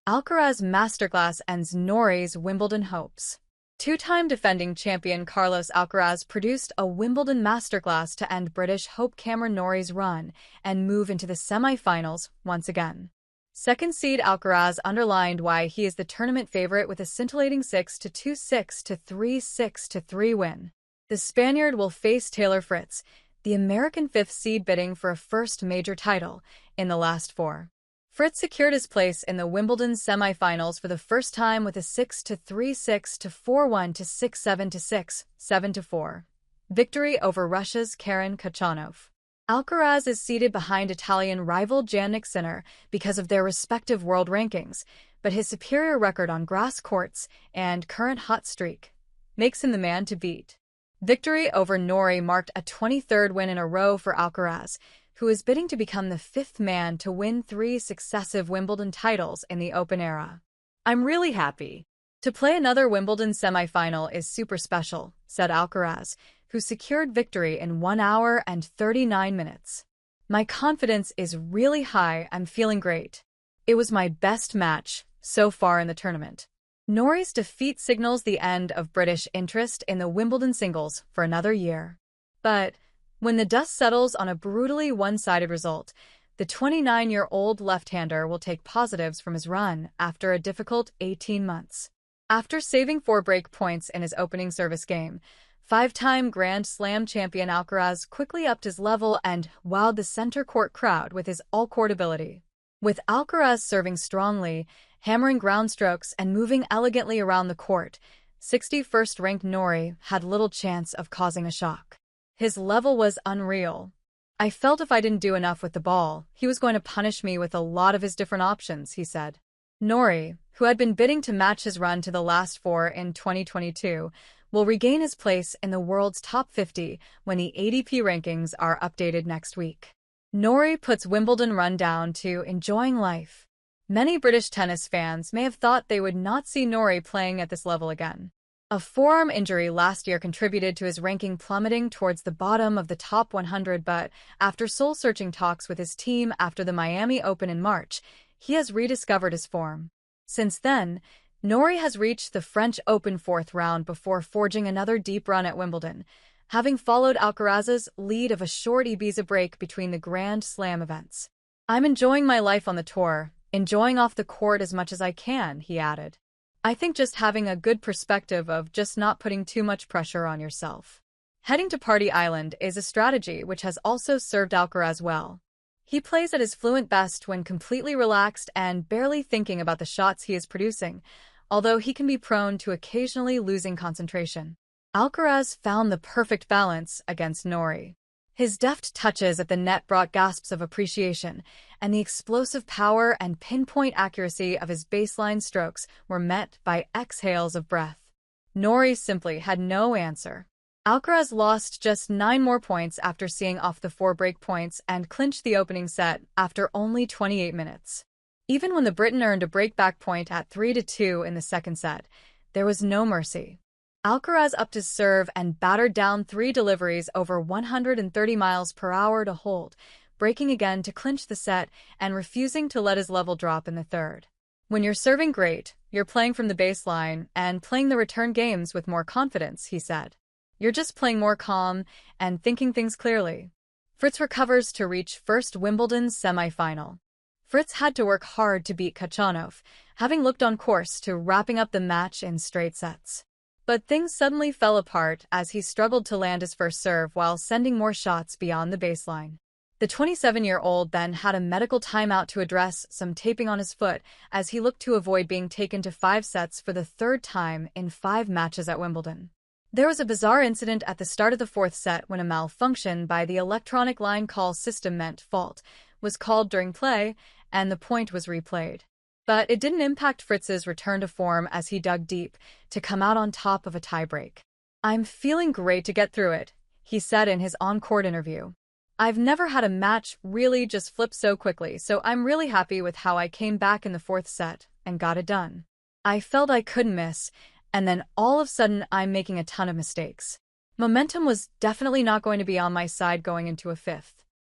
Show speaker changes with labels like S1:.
S1: Alcaraz Masterclass ends Norrie's Wimbledon hopes. Two-time defending champion Carlos Alcaraz produced a Wimbledon masterclass to end British hope Cameron Norrie's run and move into the semi-finals once again. Second seed Alcaraz underlined why he is the tournament favorite with a scintillating 6-2, 6-3, 6-3 win. The Spaniard will face Taylor Fritz, the American fifth seed bidding for a first major title in the last four. Fritz secured his place in the Wimbledon semi-finals for the first time with a 6-3, 6-4, 1-6, 7-6, 7-4 victory over Russia's Karen Khachanov. Alcaraz is seated behind Italian rival Jannik Sinner because of their respective world rankings, but his superior record on grass courts and current hot streak makes him the man to beat. Victory over Norrie marked a 23rd win in a row for Alcaraz, who is bidding to become the fifth man to win 3 successive Wimbledon titles in the Open era. "I'm really happy. To play another Wimbledon semi-final is super special," said Alcaraz, who secured victory in 1 hour and 39 minutes. "My confidence is really high. I'm feeling great. It was my best match so far in the tournament." Norrie's defeat signals the end of British interest in the Wimbledon singles for another year. But when the dust settles on a brutally one-sided result, the 29-year-old left-hander will take positives from his run after a difficult 18 months. After saving 4 break points in his opening service game, 5-time Grand Slam champion Alcaraz quickly upped his level and wowed the center court crowd with his all-court ability. With Alcaraz serving strongly, hammering ground strokes, and moving elegantly around the court, 61st-ranked Norrie had little chance of causing a shock. His level was unreal. "I felt if I didn't do enough with the ball, he was going to punish me with a lot of his different options," he said. Norrie, who had been bidding to match his run to the last 4 in 2022, will regain his place in the world's top 50 when the ATP rankings are updated next week. Norrie puts Wimbledon run down to enjoying life. Many British tennis fans may have thought they would not see Norrie playing at this level again. A forearm injury last year contributed to his ranking plummeting towards the bottom of the top 100, but after soul-searching talks with his team after the Miami Open in March, he has rediscovered his form. Since then, Norrie has reached the French Open 4th round before forging another deep run at Wimbledon, having followed Alcaraz's lead of a short Ibiza break between the Grand Slam events. "I'm enjoying my life on the tour, enjoying off the court as much as I can," he added. "I think just having a good perspective of just not putting too much pressure on yourself." Heading to Party Island is a strategy which has also served Alcaraz well. He plays at his fluent best when completely relaxed and barely thinking about the shots he is producing, although he can be prone to occasionally losing concentration. Alcaraz found the perfect balance against Norrie. His deft touches at the net brought gasps of appreciation, and the explosive power and pinpoint accuracy of his baseline strokes were met by exhales of breath. Norrie simply had no answer. Alcaraz lost just 9 more points after seeing off the 4 break points and clinched the opening set after only 28 minutes. Even when the Briton earned a breakback point at 3-2 in the second set, there was no mercy. Alcaraz upped his serve and battered down 3 deliveries over 130 miles per hour to hold, breaking again to clinch the set and refusing to let his level drop in the third. "When you're serving great, you're playing from the baseline and playing the return games with more confidence," he said. "You're just playing more calm and thinking things clearly." Fritz recovers to reach first Wimbledon semi-final. Fritz had to work hard to beat Khachanov, having looked on course to wrapping up the match in straight sets. But things suddenly fell apart as he struggled to land his first serve while sending more shots beyond the baseline. The 27-year-old then had a medical timeout to address some taping on his foot as he looked to avoid being taken to 5 sets for the 3rd time in 5 matches at Wimbledon. There was a bizarre incident at the start of the 4th set when a malfunction by the electronic line call system meant fault was called during play, and the point was replayed. But it didn't impact Fritz's return to form as he dug deep to come out on top of a tiebreak. "I'm feeling great to get through it," he said in his on-court interview. "I've never had a match really just flip so quickly, so I'm really happy with how I came back in the 4th set and got it done. I felt I couldn't miss, and then all of a sudden I'm making a ton of mistakes. Momentum was definitely not going to be on my side going into a 5th.